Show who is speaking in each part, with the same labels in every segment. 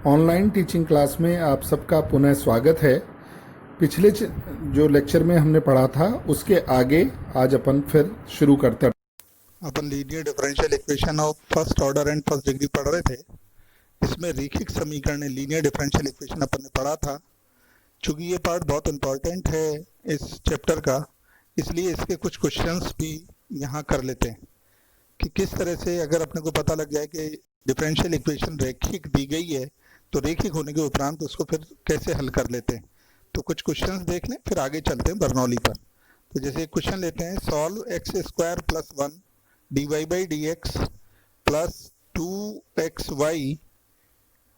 Speaker 1: Online teaching class में आप सबका पुनः स्वागत है। पिछले जो लेक्चर में हमने पढ़ा था उसके आगे आज अपन फिर शुरू करते हैं।
Speaker 2: अपन linear differential equation of first order and first degree पढ़ रहे थे। इसमें रेखिक समीकरण लीनियर डिफरेंशियल इक्वेशन अपन ने पढ़ा था। चूंकि ये पार्ट बहुत इंपॉर्टेंट है इस चैप्टर का, इसलिए इसके कुछ क्वेश्चंस भी यहाँ कर लेते हैं कि किस तरह से अगर अपने को पता लग जाए कि डिफरेंशियल इक्वेशन रेखिक दी गई है तो रेखिक होने के उपरांत उसको फिर कैसे हल कर लेते हैं। तो कुछ क्वेश्चंस देख लें, फिर आगे चलते हैं बर्नौली पर। तो जैसे क्वेश्चन लेते हैं, solve x square plus 1 dy by D x plus 2xy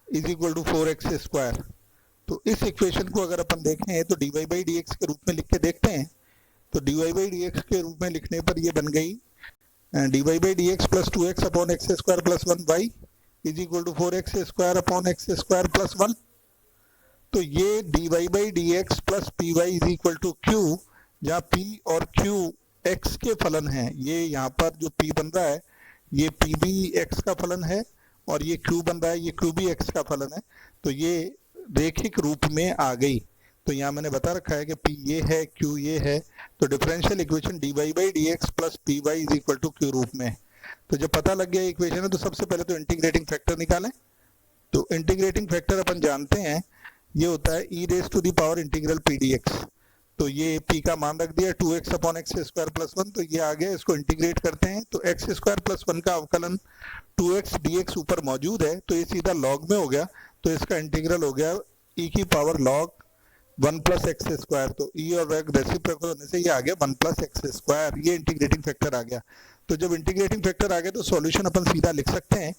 Speaker 2: is equal to 4x square. तो इस इक्वेशन को अगर अपन देखें तो dy बाई डी एक्स के रूप में लिख के देखते हैं। तो dy बाई डी एक्स के रूप में लिखने पर ये बन गई dy by D x plus 2x upon x square plus 1y is equal to 4x square upon x square plus 1। तो ये dy by D x plus p y is equal to q, जहाँ p और q x के फलन है। ये यहाँ पर जो p बन रहा है ये p भी x का फलन है और ये q बन रहा है ये q भी x का फलन है। तो ये रेखिक रूप में आ गई। तो यहाँ मैंने बता रखा है कि p ये है q ये है। तो differential equation dy by D x plus p y is equal to q रूप में। तो जब पता लग गया इक्वेशन है तो सबसे पहले तो इंटीग्रेटिंग फैक्टर निकालें। तो इंटीग्रेटिंग फैक्टर अपन जानते हैं ये होता है e raise to the power integral p d x. तो ये p का मान रख दिया 2x upon x square plus 1। तो ये आ गया, इसको इंटीग्रेट करते हैं तो एक्स स्क्वायर प्लस 1 का अवकलन 2x dx ऊपर मौजूद है तो ये सीधा लॉग में हो गया। तो इसका इंटीग्रल हो गया e की power log 1 plus x square. तो e और रेसिप्रोकल होने से ये आ गया 1 प्लस एक्स स्क्वायर। ये इंटीग्रेटिंग फैक्टर आ गया। तो जब इंटीग्रेटिंग फैक्टर आ गया तो सॉल्यूशन अपन सीधा लिख सकते हैं।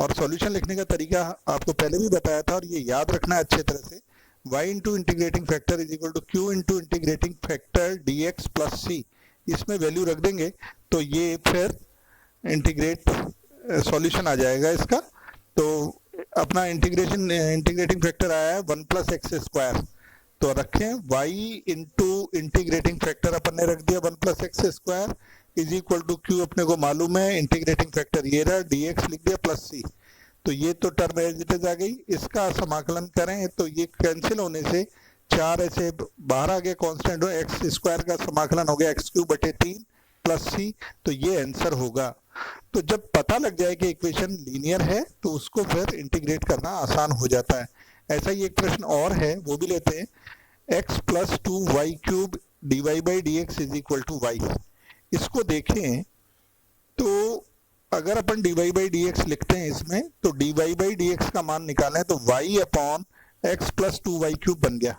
Speaker 2: और सॉल्यूशन लिखने का तरीका आपको पहले भी बताया था और ये याद रखना है अच्छे तरह से। y into integrating factor is equal to Q into integrating factor dx plus C. इसमें वैल्यू रख देंगे तो ये फिर इंटीग्रेट सॉल्यूशन आ जाएगा इसका। तो अपना इंटीग्रेटिंग फैक्टर आया है 1 प्लस एक्स स्क्वायर। तो रखें y इंटू इंटीग्रेटिंग फैक्टर अपन ने रख दिया 1 plus x square is equal to q अपने को मालूम है। इंटीग्रेटिंग फैक्टर ये रहा, dx लिख दिया प्लस सी। तो ये तो टर्म एज इट इज आ गई। इसका समाकलन करें तो ये कैंसिल होने से 4 ऐसे बाहर आ गया कांस्टेंट, एक्स स्क्वायर का समाकलन हो गया एक्स क्यू बटे 3 प्लस सी। तो ये आंसर होगा। तो जब पता लग जाए कि इक्वेशन लीनियर है तो उसको फिर इंटीग्रेट करना आसान हो जाता है। ऐसा ही एक प्रश्न और है, वो भी लेते हैं। X plus 2y cube dy by D x is equal to y. इसको देखें तो अगर अपन dy बाई डी एक्स लिखते हैं इसमें तो dy बाई डी एक्स का मान निकालें तो y upon x plus 2y cube बन गया।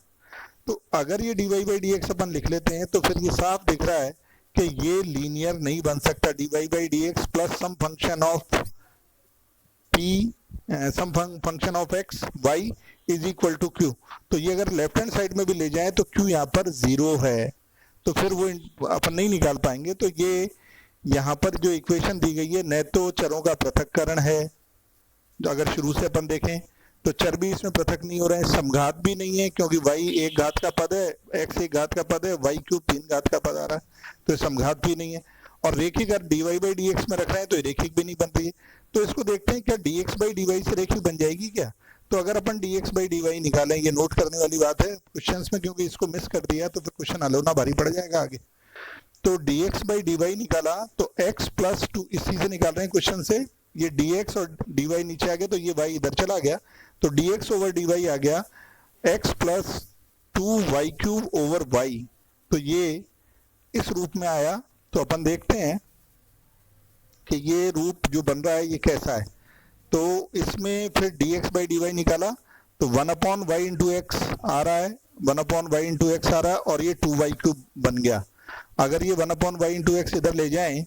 Speaker 2: तो अगर ये dy by D x upon लिख लेते हैं तो फिर ये साफ दिख रहा है कि ये लीनियर नहीं बन सकता। dy by D x plus some function of p some function of x y is equal to q। तो ये अगर लेफ्ट हैंड साइड में भी ले जाएं तो q यहाँ पर 0 है तो फिर वो अपन नहीं निकाल पाएंगे। तो ये यहाँ पर जो इक्वेशन दी गई है न तो चरों का पृथक्करण है, जो अगर शुरू से अपन देखें तो चर भी इसमें पृथक नहीं हो रहे हैं, समघात भी नहीं है क्योंकि y एक घात का पद है, x एक घात का पद है, y क्यूब 3 घात का पद आ रहा है तो समघात भी नहीं है। और रेखिक अगर dy बाई डी एक्स में रख रहे हैं तो रेखिक भी नहीं बन रही है। तो इसको देखते हैं क्या dx बाई dy से रेखिक बन जाएगी क्या। तो अगर अपन dx बाई dy निकालें, ये नोट करने वाली बात है क्वेश्चंस में, क्योंकि इसको मिस कर दिया तो फिर क्वेश्चन हल होना भारी पड़ जाएगा आगे। तो dx बाई dy निकाला तो x प्लस 2 इसी से निकाल रहे हैं क्वेश्चन से। ये dx और dy नीचे आ गया तो ये y इधर चला गया तो dx ओवर dy आ गया x plus 2y cube over y। तो ये इस रूप में आया। तो अपन देखते हैं कि ये रूप जो बन रहा है ये कैसा है। तो इसमें फिर dx बाई dy निकाला तो 1 अपॉन वाई इंटू एक्स आ रहा है, 1 अपॉन वाई इंटू एक्स आ रहा है और ये 2y क्यूब बन गया। अगर ये 1 अपॉन वाई इंटू एक्स इधर ले जाएं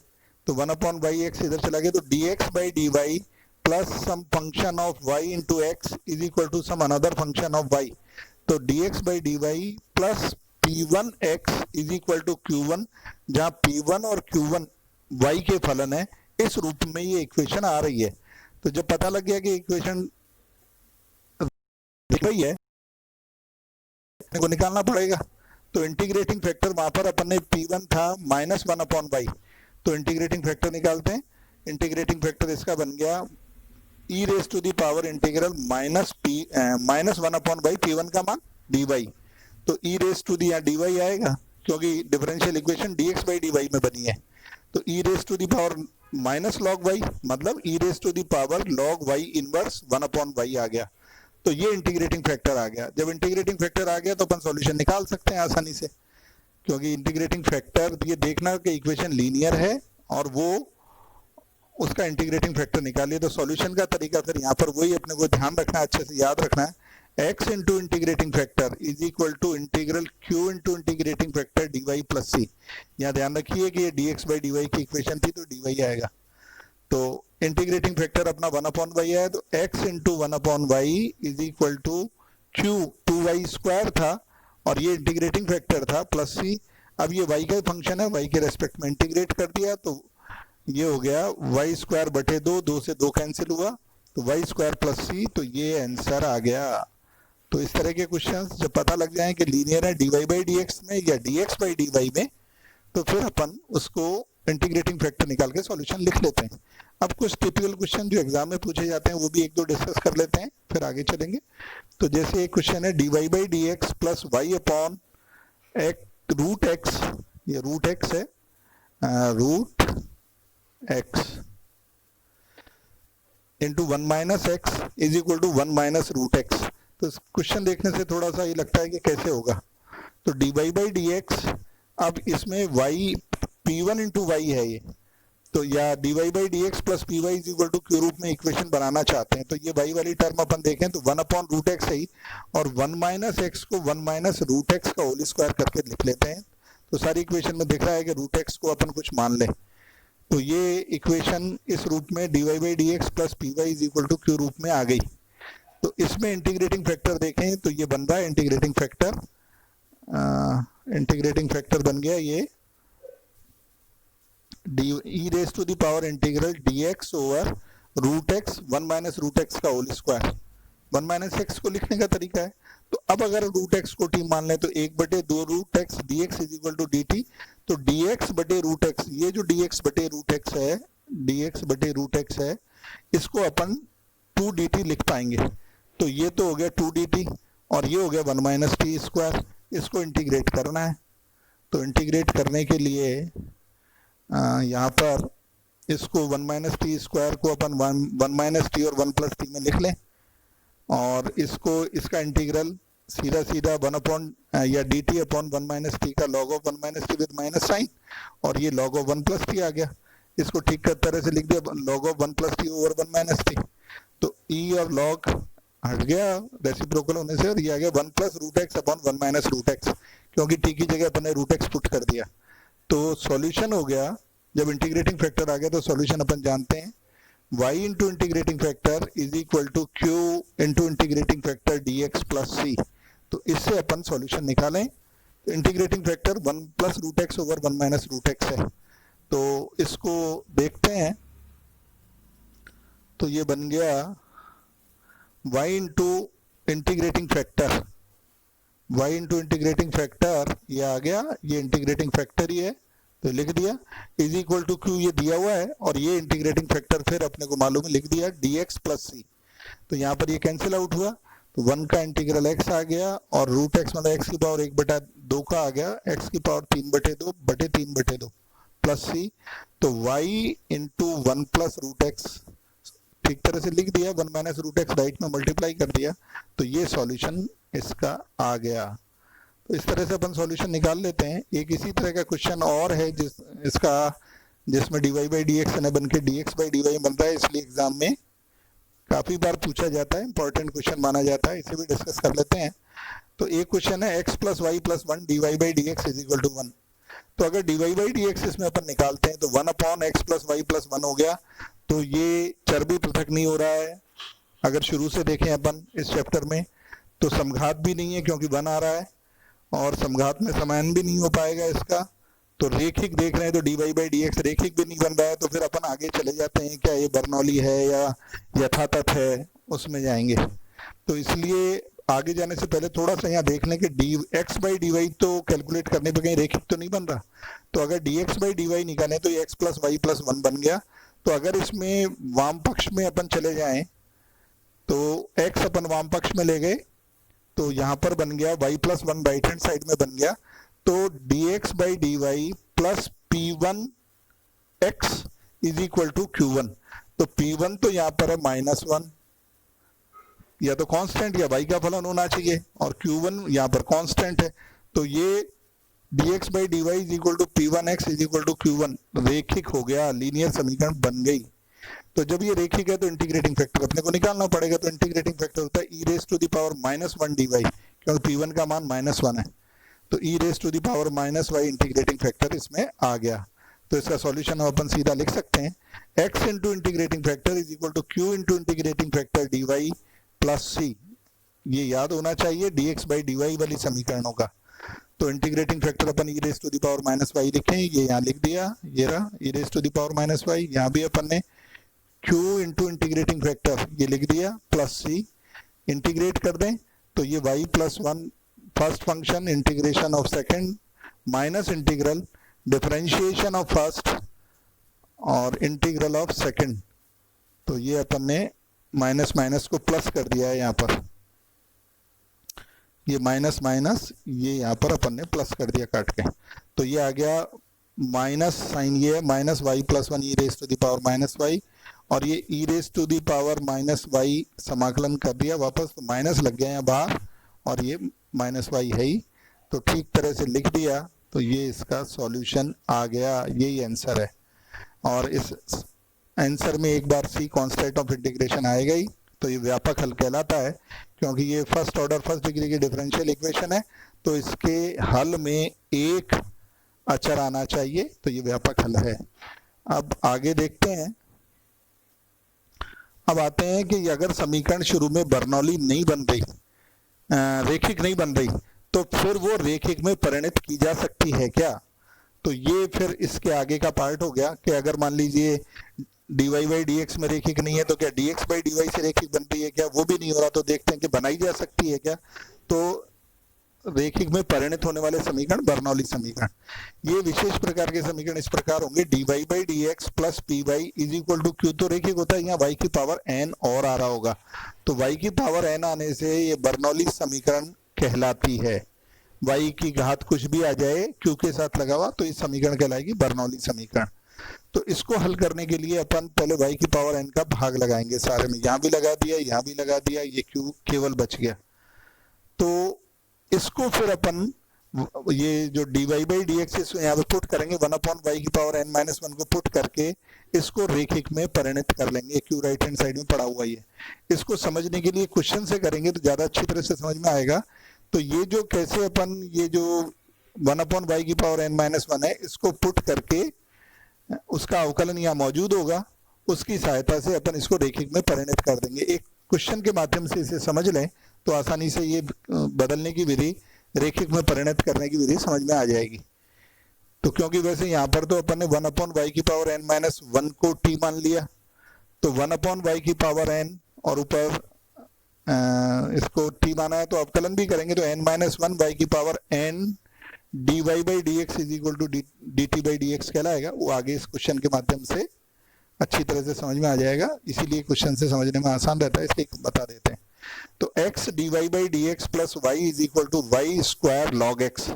Speaker 2: तो 1 अपॉन वाई एक्स इधर चला गया तो dx by D y plus some function of y into x is equal to some another function of y। तो dx by D y plus p1 x is equal to q1, जहाँ p1 और q1 y के फलन है। इस रूप में ये इक्वेशन आ रही है। तो जब पता लग गया कि इक्वेशन दिख रही है को निकालना पड़ेगा। तो इंटीग्रेटिंग फैक्टर वहां पर अपन ने p1 था -1 अपॉन वाई। तो इंटीग्रेटिंग फैक्टर निकालते हैं। इंटीग्रेटिंग फैक्टर इसका बन गया e raise to the power integral minus one upon by P one का मान डी वाई, तो ई रेस टू दी यहाँ डी वाई आएगा क्योंकि differential equation D x by D Y में बनी है। तो e raise to the power minus log Y मतलब e raise to the power log Y inverse one upon Y आ गया। तो ये इंटीग्रेटिंग फैक्टर आ गया। जब इंटीग्रेटिंग फैक्टर आ गया तो अपन सॉल्यूशन निकाल सकते हैं आसानी से, क्योंकि इंटीग्रेटिंग फैक्टर ये देखना कि इक्वेशन लीनियर है और वो उसका इंटीग्रेटिंग फैक्टर निकालिए। तो सॉल्यूशन का तरीका फिर यहाँ पर वही अपने को ध्यान रखना है, अच्छे से याद रखना है, x into integrating factor is equal to integral q into integrating factor dy plus c। यहाँ ध्यान रखिए कि ये dx बाई dy की इक्वेशन थी तो dy आएगा। तो इंटीग्रेटिंग फैक्टर अपना 1 अपॉन वाई है, तो x into 1 upon y is equal to q 2y square था और ये इंटीग्रेटिंग फैक्टर था प्लस c। अब ये y का फंक्शन है, y के रेस्पेक्ट में इंटीग्रेट कर दिया तो ये हो गया वाई स्क्वायर बटे 2, 2 से 2 कैंसिल हुआ तो वाई स्क्वायर प्लस सी, तो ये आंसर आ गया। तो इस तरह के क्वेश्चंस जब पता लग जाए कि लीनियर है d Y by D x में या d x by D Y में, तो फिर अपन उसको इंटीग्रेटिंग फैक्टर निकाल के सॉल्यूशन लिख लेते हैं। अब कुछ टिपिकल क्वेश्चन जो एग्जाम में पूछे जाते हैं वो भी एक दो डिस्कस कर लेते हैं, फिर आगे चलेंगे। तो जैसे एक क्वेश्चन है d Y by D x plus y upon root x, ये रूट एक्स है, root x into 1 minus x is equal to 1 minus root x. तो इस क्वेश्चन देखने से थोड़ा सा ये लगता है कि कैसे होगा। तो D Y by D x, अब इसमें y p one into y है ये, तो या d Y by D x plus p y is equal to q रूप में इक्वेशन बनाना चाहते हैं। तो ये वाई वाली टर्म अपन देखें तो 1 अपॉन रूट एक्स है ही, और 1 माइनस एक्स को 1 माइनस रूट एक्स का होल स्क्वायर करके लिख लेते हैं। तो सारी इक्वेशन में दिख रहा है कि रूट एक्स को अपन कुछ मान लें, तो ये इक्वेशन इस रूप में d Y by D x plus p y is equal to q रूप में आ गई। तो इसमें इंटीग्रेटिंग फैक्टर देखें तो ये बन रहा है इंटीग्रेटिंग फैक्टर बन गया ये d e raise to the power integral d x over root x 1 minus root x का होल स्क्वायर। 1 माइनस एक्स को लिखने का तरीका है, तो अब अगर रूट एक्स को टी मान लें तो 1/2 root x d x is equal to d t. तो डी एक्स बटे रूट एक्स, ये जो डी एक्स बटे रूट एक्स है, डी एक्स बटे रूट एक्स है, इसको अपन 2 डी टी लिख पाएंगे। तो ये तो हो गया 2 डी टी और ये हो गया 1 माइनस टी स्क्वायर। इसको इंटीग्रेट करना है, तो इंटीग्रेट करने के लिए यहाँ पर इसको 1 माइनस टी स्क्वायर को अपन 1 माइनस टी और 1 प्लस टी में लिख लें, और इसको इसका इंटीग्रल सीधा सीधा 1 अपॉन या D T upon 1 minus T का log of 1 minus T with minus sign, और ये लॉग ऑफ 1 प्लस टी आ गया। इसको ठीक कर तरह से लिख दिया log of 1 plus T over 1 minus T. तो ई और लॉग हट गया रेसिप्रोकल होने से, और ये आ गया 1 plus root x upon 1 minus root x, क्योंकि टी की जगह अपन ने रूट एक्स पुट कर दिया। तो सॉल्यूशन हो गया, जब इंटीग्रेटिंग फैक्टर आ गया तो सॉल्यूशन अपन जानते हैं y into integrating factor is equal to q into integrating factor dx plus c। तो इससे अपन सॉल्यूशन निकालें। तो integrating factor 1 plus root x over 1 minus root x है, तो इसको देखते हैं। तो ये बन गया y into integrating factor, y into integrating factor ये आ गया, ये इंटीग्रेटिंग फैक्टर ही है तो लिख दिया, इज इक्वल टू क्यू ये दिया हुआ है, और ये इंटीग्रेटिंग फैक्टर फिर अपने को मालूम है लिख दिया dx प्लस c। तो यहाँ पर ये कैंसिल आउट हुआ, तो 1 का इंटीग्रल x आ गया और रूट x मतलब x की पावर 1/2 का आ गया, x की पावर 3/2 बटे 3/2 प्लस c। तो y इंटू 1 प्लस रूट एक्स ठीक तरह से लिख दिया, 1 माइनस रूट एक्स राइट में मल्टीप्लाई कर दिया, तो ये सॉल्यूशन इसका आ गया। तो इस तरह से अपन सॉल्यूशन निकाल लेते हैं। एक इसी तरह का क्वेश्चन और है जिसमें d Y by D x न बन के d x by D y बनता है, इसलिए एग्जाम में काफी बार पूछा जाता है, इंपॉर्टेंट क्वेश्चन माना जाता है, इसे भी डिस्कस कर लेते हैं। तो एक क्वेश्चन है x plus y plus 1 d Y by D x is equal to 1। तो अगर d Y by D x इसमें अपन निकालते हैं तो 1 upon x plus y plus 1 हो गया। तो ये चर भी पृथक नहीं हो रहा है, अगर शुरू से देखें अपन इस चैप्टर में तो समघात भी नहीं है क्योंकि 1 आ रहा है, और समघात में समायन भी नहीं हो पाएगा इसका। तो रेखिक देख रहे हैं तो D Y by D X रेखिक भी नहीं बन रहा है, तो फिर अपन आगे चले जाते हैं, क्या ये बर्नौली है या यथातथ है, उसमें जाएंगे। तो इसलिए आगे जाने से पहले थोड़ा सा यहाँ देख लें कि d x by D y तो कैलकुलेट करने पे कहीं रेखिक तो नहीं बन रहा। तो अगर d x by D y निकालें तो ये एक्स प्लस वाई प्लस 1 बन गया। तो अगर इसमें वाम पक्ष में अपन चले जाएं तो x अपन वाम पक्ष में ले गए तो यहां पर बन गया y plus one right hand side में बन गया, तो dx by D y plus P1 x is equal to Q1। तो P1 तो यहां पर है -1, या तो कांस्टेंट या y का फलन होना चाहिए, और Q1 यहां पर कांस्टेंट है, तो ये dx by D y is equal to P1x is equal to Q1 रेखिक हो गया, लीनियर समीकरण बन गई। तो जब ये रेखिक है तो इंटीग्रेटिंग फैक्टर अपने को निकालना पड़ेगा, तो इंटीग्रेटिंग फैक्टर होता है e raise to the power -1 dy, क्योंकि P1 का मान -1 है, तो e raise to the power -y integrating factor इसमें आ गया। तो इसका सॉल्यूशन हम अपन सीधा लिख सकते हैं, x into integrating factor is equal to q into integrating factor dy plus c। ये याद होना चाहिए dx बाई dy वाली समीकरणों का। तो इंटीग्रेटिंग फैक्टर अपन e raise to the power -y लिखें, ये यहाँ लिख दिया, ये रहा e raise to the power -y, यहाँ भी अपन ने q इंटू इंटीग्रेटिंग फैक्टर ये लिख दिया प्लस c, इंटीग्रेट कर दें तो ये y plus one first function integration of second minus integral differentiation of first और इंटीग्रल ऑफ सेकंड। तो ये अपन ने माइनस माइनस को प्लस कर दिया है यहाँ पर, ये माइनस माइनस ये यहाँ पर अपन ने प्लस कर दिया काट के, तो ये आ गया माइनस साइन, ये minus Y plus one e raise to the power -y, और ये e raise to the power -y समाकलन कर दिया वापस, तो माइनस लग गया यहाँ बाहर और ये -y है ही, तो ठीक तरह से लिख दिया, तो ये इसका सॉल्यूशन आ गया, यही आंसर है। और इस आंसर में एक बार c कांस्टेंट ऑफ इंटीग्रेशन आएगा ही, तो ये व्यापक हल कहलाता है, क्योंकि ये फर्स्ट ऑर्डर फर्स्ट डिग्री की डिफरेंशियल इक्वेशन है, तो इसके हल में एक अचर आना चाहिए, तो ये व्यापक हल है। अब आगे देखते हैं, अब आते हैं कि अगर समीकरण शुरू में बर्नौली नहीं बन रही, रेखिक नहीं बन रही, तो फिर वो रेखिक में परिणत की जा सकती है क्या? तो ये फिर इसके आगे का पार्ट हो गया कि अगर मान लीजिए dy बाई dx में रेखिक नहीं है, तो क्या dx बाई dy से रेखिक बन रही है क्या? वो भी नहीं हो रहा, तो देखते हैं कि बनाई जा सकती है क्या। तो रेखिक में परिणत होने वाले समीकरण बर्नौली समीकरण, ये विशेष प्रकार के समीकरण इस प्रकार होंगे, dy by dx plus py is equal to q, तो रेखिक होता है, यहाँ y की पावर n और आ रहा होगा, तो y की पावर n आने से ये बर्नौली समीकरण कहलाती है। y की घात कुछ भी आ जाए q के साथ लगा हुआ, तो इस समीकरण कहलाएगी बर्नौली समीकरण। तो इसको हल करने के लिए अपन पहले y की पावर n का भाग लगाएंगे सारे में, यहाँ भी लगा दिया, यहाँ भी लगा दिया, ये q केवल बच गया। तो इसको फिर अपन ये जो dy बाई dx इसको यहाँ पे पुट करेंगे, 1/y की पावर n-1 को पुट करके इसको रेखिक में परिणत कर लेंगे, q राइट हैंड साइड में पड़ा हुआ ही है। इसको समझने के लिए क्वेश्चन से करेंगे तो ज्यादा अच्छी तरह से समझ में आएगा। तो ये जो कैसे अपन ये जो 1/y की पावर n-1 है, इसको पुट करके उसका अवकलन यहाँ मौजूद होगा, उसकी सहायता से अपन इसको रेखिक में परिणत कर देंगे। एक क्वेश्चन के माध्यम से इसे समझ लें तो आसानी से ये बदलने की विधि, रेखिक में परिणत करने की विधि समझ में आ जाएगी। तो क्योंकि वैसे यहाँ पर तो अपन ने 1/y की पावर n-1 को t मान लिया, तो 1/y की पावर n और ऊपर इसको t माना है, तो अवकलन भी करेंगे तो n-1 y की power n dy by dx is equal to dt by dx कहलाएगा। वो आगे इस क्वेश्चन के माध्यम से अच्छी तरह से समझ में आ जाएगा, इसीलिए क्वेश्चन से समझने में आसान रहता है, इसलिए बता देते हैं। तो x dy by dx plus y is equal to y square log x।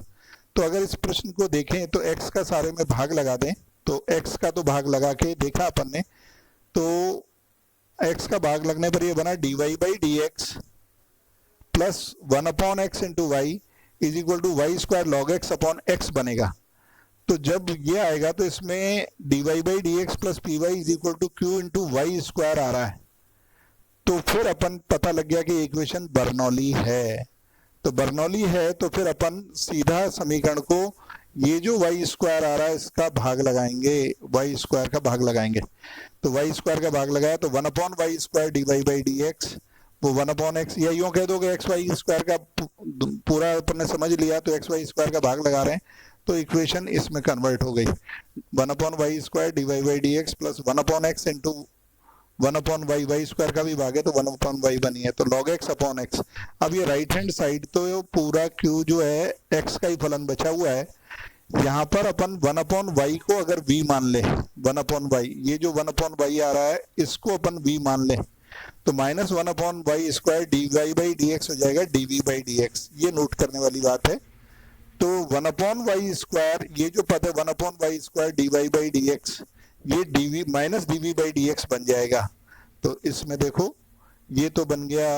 Speaker 2: तो अगर इस प्रश्न को देखें तो x का सारे में भाग लगा दें, तो x का तो भाग लगा के देखा अपन ने, तो x का भाग लगने पर ये बना dy by dx plus 1/x into Y is equal to Y square log x upon x बनेगा। तो जब ये आएगा तो इसमें dy by dx plus py is equal to q into Y square आ रहा है, तो फिर अपन पता लग गया कि इक्वेशन बर्नौली है। तो बर्नौली है तो फिर अपन सीधा समीकरण को ये जो वाई स्क्वायर आ रहा है इसका भाग लगाएंगे, वाई स्क्वायर का भाग लगाएंगे। तो वाई स्क्वायर का भाग लगाया तो 1/y square dy by dx, वो 1/x, या यूं कह दोगे एक्स वाई स्क्वायर का पूरा अपन ने समझ लिया, तो एक्स वाई स्क्वायर का भाग लगा रहे हैं, तो इक्वेशन इसमें कन्वर्ट हो गई, 1/y square dy by dx plus 1/x into 1/y, y square का भी भाग है तो 1/y बनी है, तो log x अपॉन x। अब ये राइट हैंड साइड तो पूरा q जो है x का ही फलन बचा हुआ है, यहाँ पर अपन 1/y को अगर v मान ले, 1/y, ये जो 1/y आ रहा है इसको अपन v मान ले, तो माइनस 1/y² dy/dx हो जाएगा dv/dx। ये नोट करने वाली बात है। तो 1/y², ये जो पद है 1/y² dy/dx, ये dv माइनस dv/dx बन जाएगा। तो इसमें देखो ये तो बन गया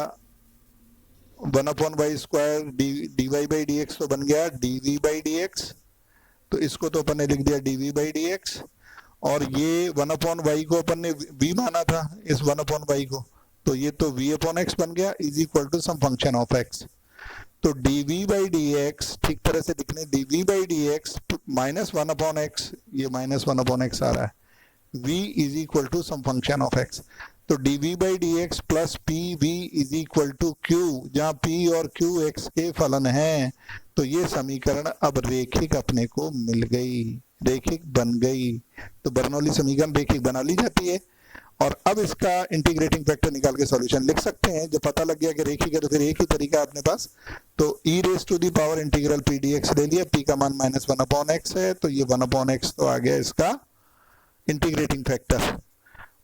Speaker 2: 1/y² dy/dx, तो बन गया dv/dx। तो इसको तो अपन ने लिख दिया dv/dx, और ये 1/y को अपन ने v माना था, इस 1/y को, तो ये तो v/x बन गया is equal to some function of x। तो dv/dx ठीक तरह से लिखने dv/dx माइनस 1/x, ये माइनस 1/x आ रहा है, v is equal to some function of x। तो dv/dx plus pv is equal to q, जहां p और q x के फलन हैं। तो ये समीकरण अब रेखिक अपने को मिल गई, रेखिक बन गई। तो बर्नौली समीकरण रेखिक बना ली जाती है। और अब इसका इंटीग्रेटिंग फैक्टर निकाल के सॉल्यूशन लिख सकते हैं। जब पता लग गया कि रेखिक है तो फिर एक ही तरीका है अपने पास। तो e⁻⁴ इंटीग्रल p dx ले लिया, p का मान माइनस 1/x है, तो ये 1/x तो आ गया इसका इंटीग्रेटिंग फैक्टर।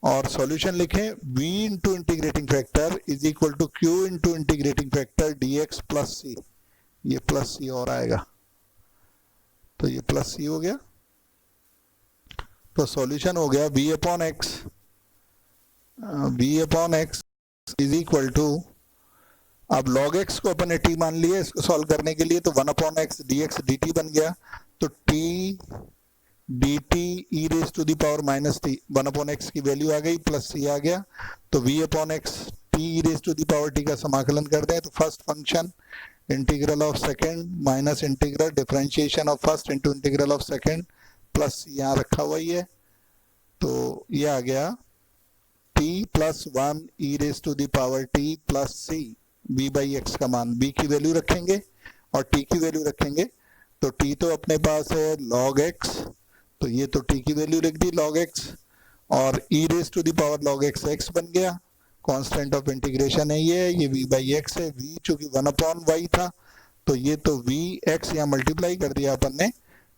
Speaker 2: और सॉल्यूशन लिखें v into integrating factor is equal to q into integrating factor dx plus c। ये प्लस c और आएगा, तो ये प्लस c हो गया। तो सॉल्यूशन हो गया v/x इज इक्वल टू, अब log x को अपन ने t मान लिया इसको सॉल्व करने के लिए, तो 1/x dx dt बन गया। तो t dt e⁻⁻t 1/x की वैल्यू आ गई, प्लस c आ गया। तो v/x t e⁻t का समाकलन करते हैं, तो first function integral of second minus integral differentiation of first into integral of second, plus यहाँ रखा हुआ ही है। तो ये आ गया t plus 1 e⁻t plus c, v/x का मान, v की वैल्यू रखेंगे और t की वैल्यू रखेंगे। तो t तो अपने पास है log x, तो ये तो t की वैल्यू लिख दी log x, और e⁻log x बन गया, कांस्टेंट ऑफ इंटीग्रेशन है ये v/x है। v चूंकि 1/y था, तो ये तो vx यहाँ मल्टीप्लाई कर दिया अपन ने,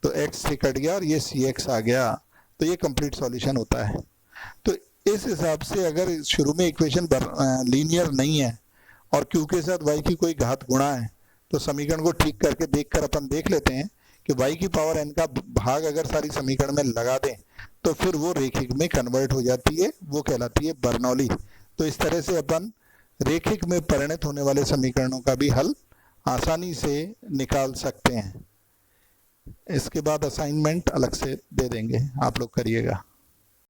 Speaker 2: तो x से कट गया और ये cx आ गया। तो ये कंप्लीट सॉल्यूशन होता है। तो इस हिसाब से अगर शुरू में इक्वेशन लीनियर नहीं है और q के साथ y की कोई घात गुणा है, तो समीकरण को ठीक करके देखकर अपन देख लेते हैं कि y की पावर n का भाग अगर सारी समीकरण में लगा दें तो फिर वो रेखिक में कन्वर्ट हो जाती है, वो कहलाती है बर्नौली। तो इस तरह से अपन रेखिक में परिणत होने वाले समीकरणों का भी हल आसानी से निकाल सकते हैं। इसके बाद असाइनमेंट अलग से दे देंगे, आप लोग करिएगा।